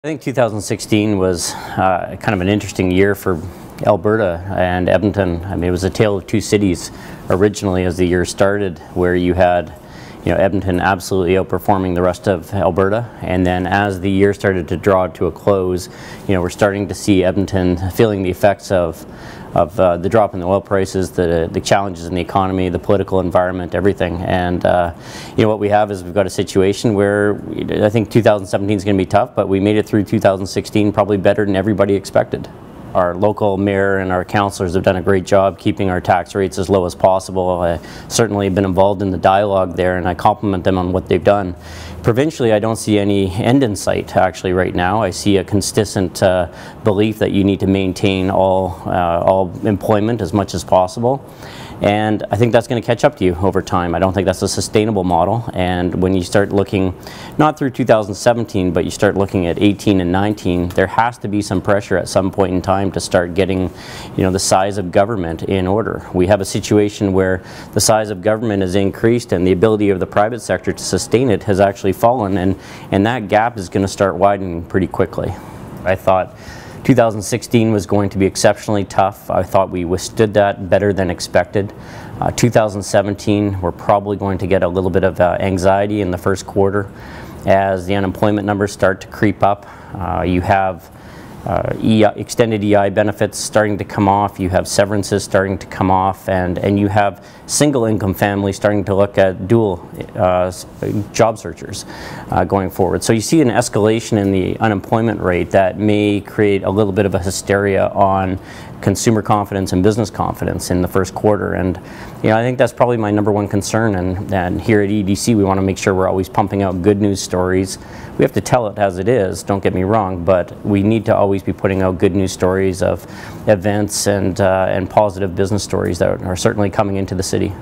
I think 2016 was kind of an interesting year for Alberta and Edmonton. I mean, it was a tale of two cities originally as the year started, where you had Edmonton absolutely outperforming the rest of Alberta, and then as the year started to draw to a close, we're starting to see Edmonton feeling the effects of the drop in the oil prices, the challenges in the economy, the political environment, everything. And what we have is we've got a situation where I think 2017 is going to be tough, but we made it through 2016 probably better than everybody expected. Our local mayor and our councillors have done a great job keeping our tax rates as low as possible. I certainly have been involved in the dialogue there, and I compliment them on what they've done. Provincially, I don't see any end in sight actually right now. I see a consistent belief that you need to maintain all employment as much as possible. And I think that's going to catch up to you over time. I don't think that's a sustainable model. And when you start looking, not through 2017, but you start looking at 18 and 19, there has to be some pressure at some point in time to start getting, the size of government in order. We have a situation where the size of government has increased and the ability of the private sector to sustain it has actually fallen, and that gap is going to start widening pretty quickly. I thought 2016 was going to be exceptionally tough. I thought we withstood that better than expected. 2017, we're probably going to get a little bit of anxiety in the first quarter as the unemployment numbers start to creep up. You have extended EI benefits starting to come off, you have severances starting to come off, and you have single income families starting to look at dual job searchers going forward. So you see an escalation in the unemployment rate that may create a little bit of a hysteria on consumer confidence and business confidence in the first quarter, and I think that's probably my number one concern. And here at EDC, we want to make sure we're always pumping out good news stories. We have to tell it as it is, don't get me wrong, but we need to always be putting out good news stories of events and positive business stories that are certainly coming into the city.